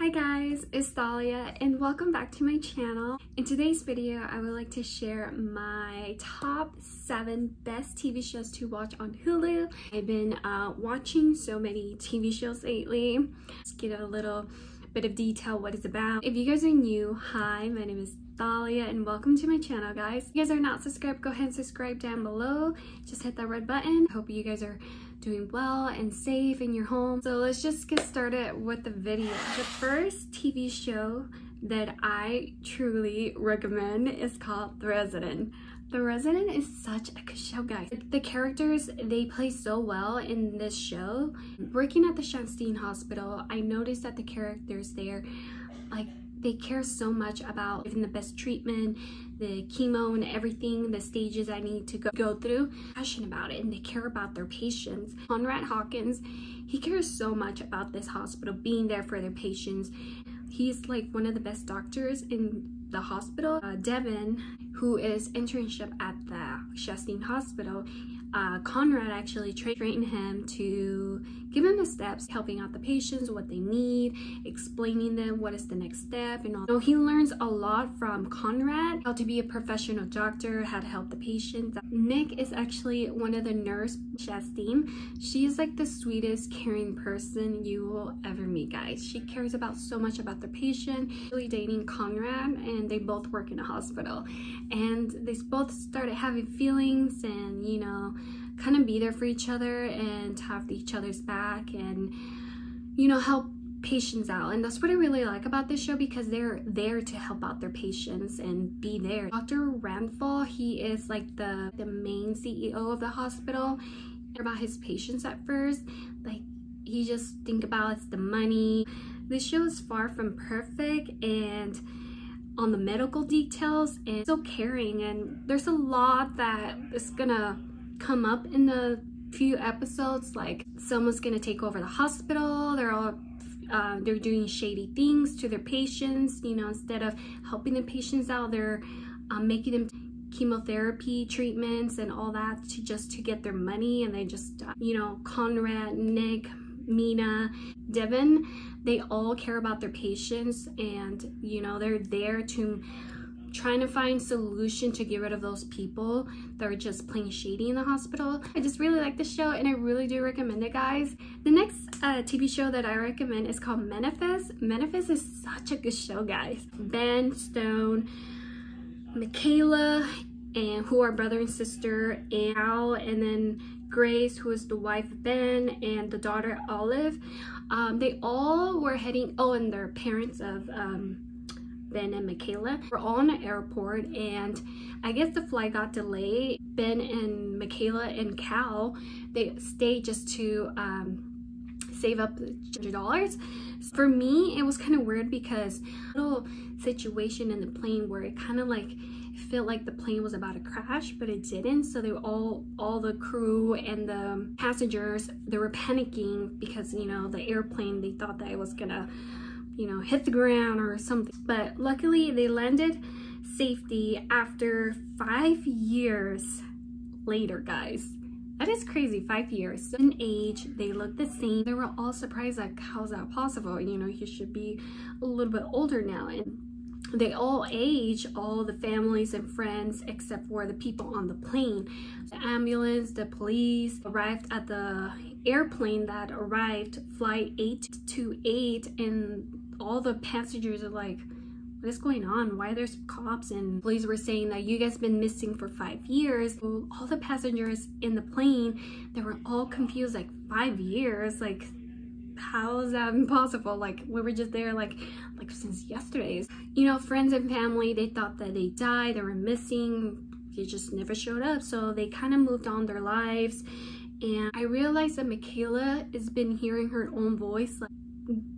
Hi guys, it's Thalia and welcome back to my channel. In today's video, I would like to share my top 7 best TV shows to watch on Hulu. I've been watching so many TV shows lately. Let's get a little bit of detail what it's about. If you guys are new, hi, my name is Thalia and welcome to my channel, guys. If you guys are not subscribed, go ahead and subscribe down below. Just hit that red button. I hope you guys are doing well and safe in your home. So let's just get started with the video. The first TV show that I truly recommend is called The Resident. The Resident is such a good show, guys. The characters, they play so well in this show. Working at the Shastine Hospital, I noticed that the characters there, like, they care so much about giving the best treatment, the chemo and everything, the stages I need to go through. Passionate about it, and they care about their patients. Conrad Hawkins, he cares so much about this hospital, being there for their patients. He's like one of the best doctors in the hospital. Devin, who is internship at the Shastine Hospital, Conrad actually trained him to give him the steps, helping out the patients, what they need, explaining them what is the next step and all. So he learns a lot from Conrad, how to be a professional doctor, how to help the patients. Nick is actually one of the nurse Shastine. She is like the sweetest, caring person you will ever meet, guys. She cares about so much about the patient. Really dating Conrad, and they both work in a hospital, and they both started having feelings and, you know, kind of be there for each other and have each other's back and, you know, help patients out. And that's what I really like about this show, because they're there to help out their patients and be there. Dr. Randall, he is like the main CEO of the hospital. About his patients at first, like, he just think about it's the money. This show is far from perfect and on the medical details, and so caring, and there's a lot that is gonna come up in the few episodes. Like, someone's gonna take over the hospital. They're doing shady things to their patients, you know. Instead of helping the patients out, they're making them chemotherapy treatments and all that to get their money. And they just you know, Conrad, Nick, Mina, Devin, they all care about their patients, and, you know, they're there to trying to find solution to get rid of those people that are just plain shady in the hospital. I just really like this show and I really do recommend it, guys. The next TV show that I recommend is called Manifest. Manifest is such a good show, guys. Ben, Stone, Michaela, and who are brother and sister, and Al, and then Grace, who is the wife of Ben, and the daughter Olive. They all were heading, and their parents of Ben and Michaela were all in the airport, and I guess the flight got delayed. Ben and Michaela and Cal, they stayed just to save up $100. For me, it was kind of weird because a little situation in the plane where it kind of like felt like the plane was about to crash, but it didn't. So they were all the crew and the passengers, they were panicking because, you know, the airplane, they thought that it was gonna, you know, hit the ground or something. But luckily they landed safety after 5 years later, guys. That is crazy, 5 years. In age, they look the same. They were all surprised, like, how's that possible? You know, he should be a little bit older now. And they all age, all the families and friends, except for the people on the plane. The ambulance, the police arrived at the airplane that arrived, flight 828, and all the passengers are like, what is going on? Why there's cops? And police were saying that you guys been missing for 5 years. All the passengers in the plane, they were all confused, like, 5 years? Like, how is that impossible? Like, we were just there like since yesterday's. You know, friends and family, they thought that they died, they were missing, they just never showed up. So they kind of moved on their lives. And I realized that Michaela has been hearing her own voice, like,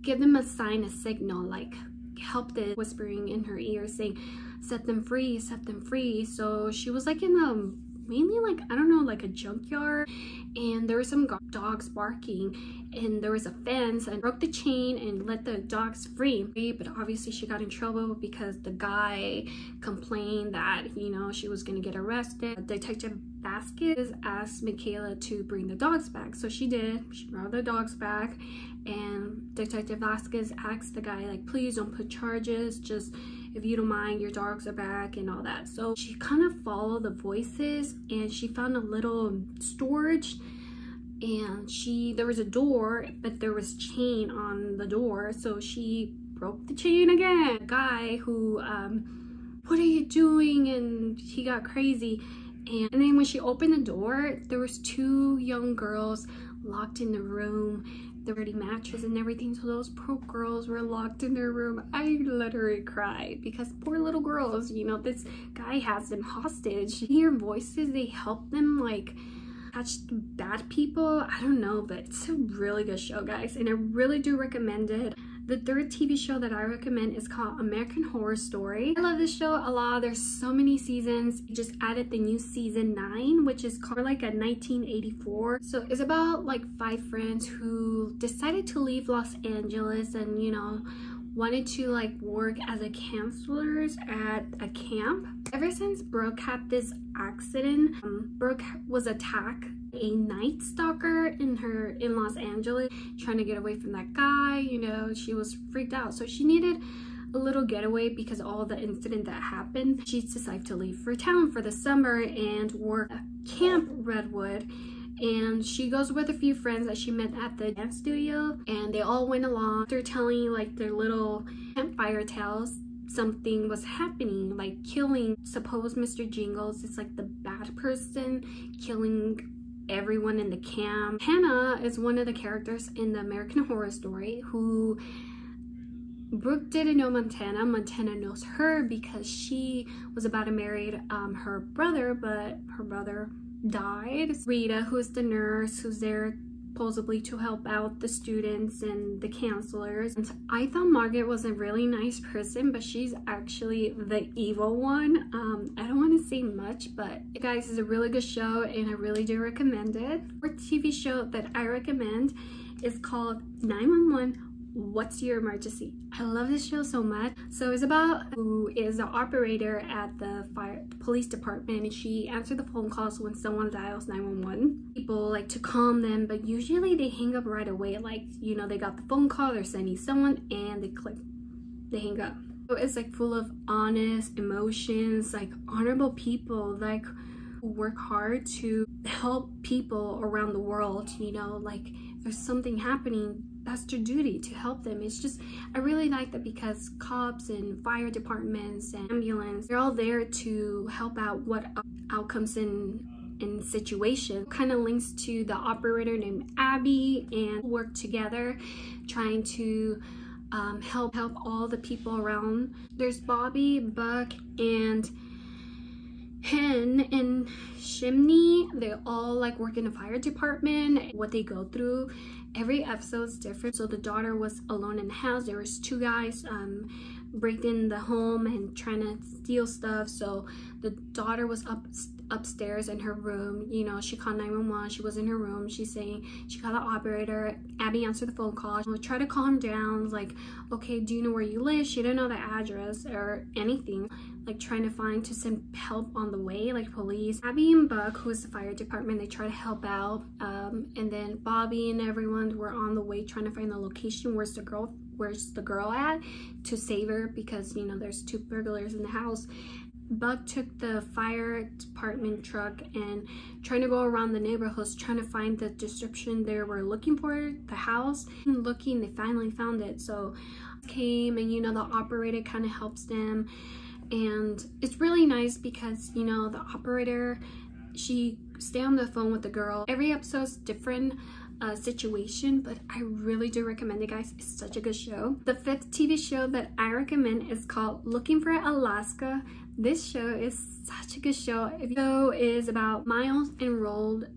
give them a sign, a signal, like, help the whispering in her ear saying, set them free, set them free. So she was like in mainly like, I don't know, like a junkyard, and there were some dogs barking, and there was a fence and broke the chain and let the dogs free. But obviously she got in trouble because the guy complained that, you know, she was gonna get arrested. Detective Vasquez asked Michaela to bring the dogs back, so she did. She brought the dogs back, and Detective Vasquez asked the guy, like, please don't put charges, just if you don't mind, your dogs are back and all that. So she kind of followed the voices, and she found a little storage, and there was a door, but there was chain on the door, so she broke the chain again. The guy who what are you doing, and he got crazy. And then when she opened the door, there was 2 young girls locked in the room. The dirty mattress and everything, so those poor girls were locked in their room. I literally cried because poor little girls, you know, this guy has them hostage. You hear voices, they help them like catch the bad people. I don't know, but it's a really good show, guys, and I really do recommend it. The 3rd TV show that I recommend is called American Horror Story. I love this show a lot. There's so many seasons. It just added the new season 9, which is called like a 1984. So it's about like 5 friends who decided to leave Los Angeles and, you know, wanted to like work as a counselors at a camp. Ever since Brooke had this accident, Brooke was attacked a night stalker in Los Angeles, trying to get away from that guy. You know, she was freaked out, so she needed a little getaway because of all the incident that happened. She decided to leave for town for the summer and work at Camp Redwood. And she goes with a few friends that she met at the dance studio, and they all went along. They're telling like their little campfire tales. Something was happening, like killing supposed Mr. Jingles. It's like the bad person killing everyone in the camp. Hannah is one of the characters in the American Horror Story who Brooke didn't know Montana. Montana knows her because she was about to marry her brother, but her brother died. Rita, who's the nurse who's there supposedly to help out the students and the counselors. And I thought Margaret was a really nice person, but she's actually the evil one. I don't want to say much, but guys, it's a really good show and I really do recommend it. Our TV show that I recommend is called 911 What's Your Emergency. I love this show so much. So it's about who is the operator at the police department, and she answered the phone calls when someone dials 911. People like to calm them, but usually they hang up right away. Like, you know, they got the phone call, they're sending someone, and they hang up. So it's like full of honest emotions, like honorable people, like who work hard to help people around the world. You know, like if there's something happening, that's their duty to help them. It's just, I really like that because cops and fire departments and ambulance, they're all there to help out what outcomes in situation. Kind of links to the operator named Abby, and work together trying to help all the people around. There's Bobby, Buck, and Hen and Shimney. They all like work in the fire department. What they go through, every episode's different. So the daughter was alone in the house. There was 2 guys breaking in the home and trying to steal stuff. So the daughter was upstairs in her room. You know, she called 911. She was in her room. She's saying she called the operator. Abby answered the phone call. She tried to calm down, like, okay, do you know where you live? She didn't know the address or anything. Like trying to send help on the way, like police. Abby and Buck, who is the fire department, they try to help out. And then Bobby and everyone were on the way trying to find the location. Where's the girl at, to save her, because, you know, there's 2 burglars in the house. Buck took the fire department truck and trying to go around the neighborhoods trying to find the description they were looking for, the house. And looking, they finally found it. So came, and, you know, the operator kind of helps them. And it's really nice because, you know, the operator, she stay on the phone with the girl. Every episode's different situation, but I really do recommend it, guys. It's such a good show. The 5th TV show that I recommend is called Looking for Alaska. This show is such a good show. The show is about Miles enrolled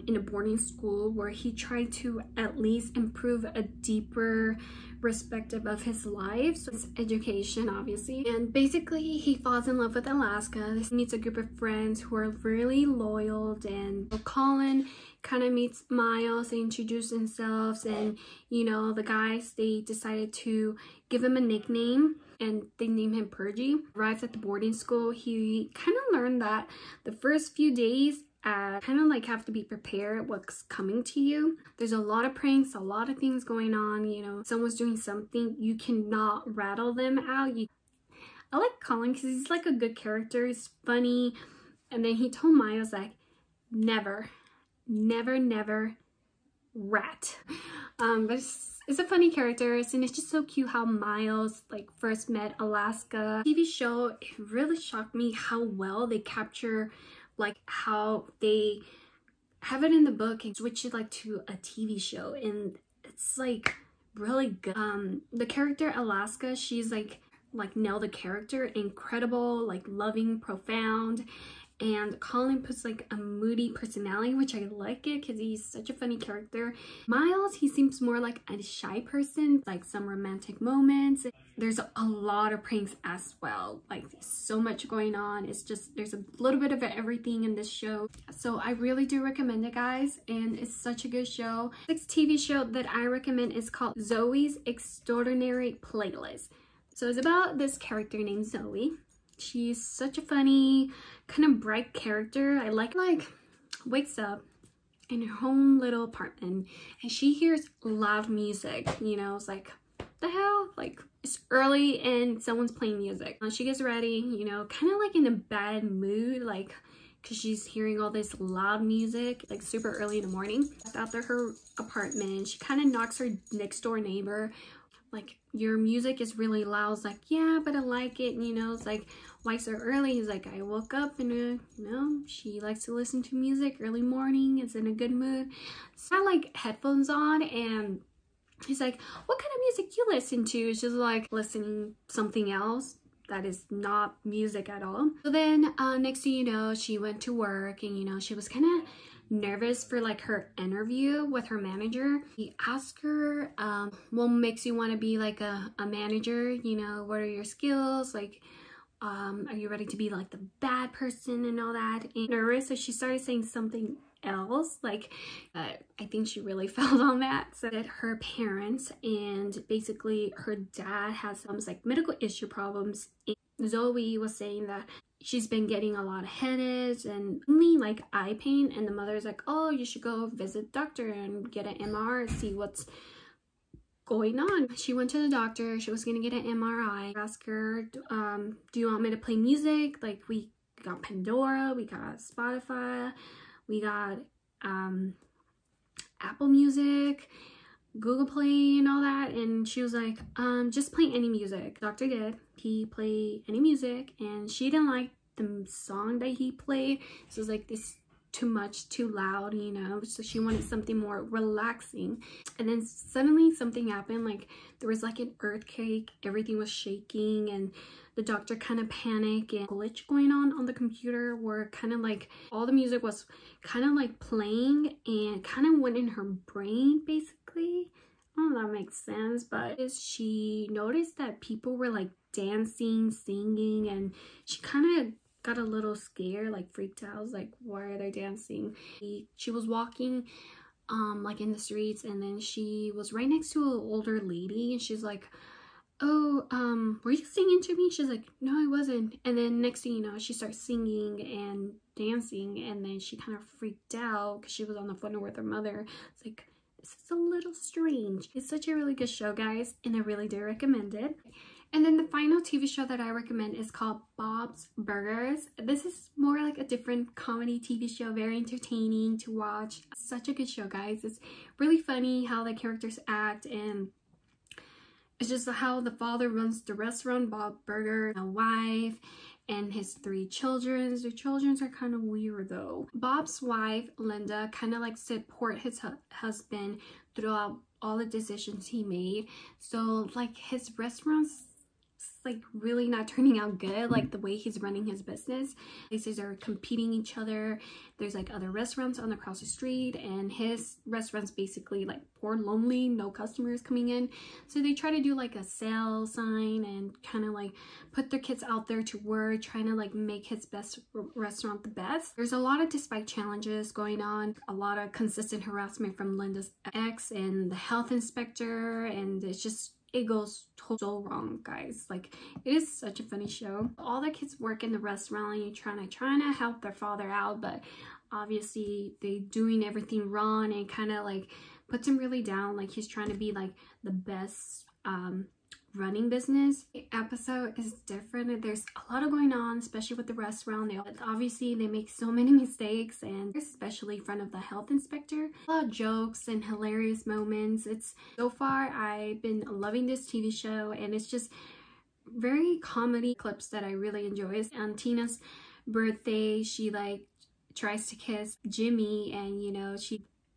in a boarding school where he tried to at least improve a deeper perspective of his life, so his education obviously. And basically he falls in love with Alaska. He meets a group of friends who are really loyal, and Colin kind of meets Miles. They introduce themselves, and you know, the guys, they decided to give him a nickname and they named him Purgy. Arrives at the boarding school, he kind of learned that the first few days kind of like have to be prepared what's coming to you. There's a lot of pranks, a lot of things going on, you know, someone's doing something, you cannot rattle them out. I like Colin because he's like a good character, he's funny. And then he told Miles like, never rat. But it's a funny character, and it's just so cute how Miles like first met Alaska. TV show, it really shocked me how well they capture like how they have it in the book and switch it like to a TV show, and it's like really good. The character Alaska, she's like nailed the character, incredible, like loving, profound. And Colin puts like a moody personality, which I like it because he's such a funny character. Miles, he seems more like a shy person, like some romantic moments. There's a lot of pranks as well, like so much going on. It's just, there's a little bit of everything in this show. So I really do recommend it, guys, and it's such a good show. Next TV show that I recommend is called Zoeys Extraordinary Playlist. So it's about this character named Zoe. She's such a funny, kind of bright character. I like wakes up in her home little apartment and she hears loud music. You know, it's like, the hell? Like, it's early and someone's playing music. She gets ready, you know, kind of like in a bad mood, like, because she's hearing all this loud music, like super early in the morning. After her apartment, she kind of knocks her next door neighbor. Like, your music is really loud. It's like, yeah, but I like it. And, you know, it's like, why so early? He's like, I woke up and, you know, she likes to listen to music early morning. Is in a good mood. So I like headphones on, and he's like, what kind of music you listen to? She's like, listening something else that is not music at all. So then next thing you know, she went to work, and, you know, she was kind of nervous for like her interview with her manager. He asked her, what makes you want to be like a manager? You know, what are your skills? Like, are you ready to be like the bad person and all that? And nervous, so she started saying something else. Like, I think she really felt on that. So that her parents, and basically her dad has some like medical issue problems. And Zoe was saying that she's been getting a lot of headaches and mainly like eye pain, and the mother's like, oh, you should go visit the doctor and get an MRI, see what's going on. She went to the doctor. She was gonna get an MRI. Asked her, do you want me to play music? Like, we got Pandora, we got Spotify, we got Apple Music, Google Play and all that. And she was like, just play any music. Doctor did. He played any music, and she didn't like the song that he played. So it was like, this too much, too loud, you know. So she wanted something more relaxing. And then suddenly something happened. Like, there was like an earthquake, everything was shaking, and the doctor kind of panicked, and glitch going on the computer where kind of like all the music was kind of like playing and kind of went in her brain basically. I don't know if that makes sense, but she noticed that people were like dancing, singing, and she kind of got a little scared, like freaked out. I was like, why are they dancing? She was walking like in the streets, and then she was right next to an older lady, and she's like, oh, were you singing to me? She's like, no, I wasn't. And then next thing you know, she starts singing and dancing, and then she kind of freaked out because she was on the phone with her mother. It's like, this is a little strange. It's such a really good show, guys, and I really do recommend it. And then the final TV show that I recommend is called Bob's Burgers. This is more like a different comedy TV show, very entertaining to watch. Such a good show, guys. It's really funny how the characters act, and it's just how the father runs the restaurant, Bob Burger, a wife, and his 3 children. The children are kind of weird though. Bob's wife, Linda, kind of like support his husband throughout all the decisions he made. So like his restaurants like really not turning out good, like the way he's running his business. Places are competing each other. There's like other restaurants on across the street, and his restaurant's basically like poor, lonely, no customers coming in. So they try to do like a sale sign and kind of like put their kids out there to work, trying to like make his best restaurant the best. There's a lot of despite challenges going on, a lot of consistent harassment from Linda's ex and the health inspector, and it's just, it goes so wrong, guys. Like, it is such a funny show. All the kids work in the restaurant and trying to help their father out, but obviously they doing everything wrong, and kind of like puts him really down. Like, he's trying to be like the best running business. The episode is different. There's a lot of going on, especially with the restaurant. Obviously they make so many mistakes, and especially in front of the health inspector. A lot of jokes and hilarious moments. It's so far, I've been loving this TV show, and it's just very comedy clips that I really enjoy. On Tina's birthday, she like tries to kiss Jimmy, and you know,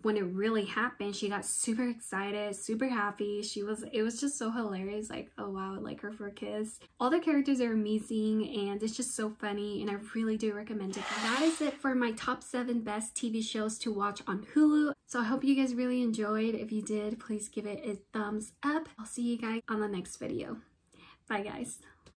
when it really happened, she got super excited, super happy. It was just so hilarious. Like, oh wow, I like her for a kiss. All the characters are amazing, and it's just so funny, and I really do recommend it. That is it for my top 7 best TV shows to watch on Hulu. So I hope you guys really enjoyed. If you did, please give it a thumbs up. I'll see you guys on the next video. Bye guys.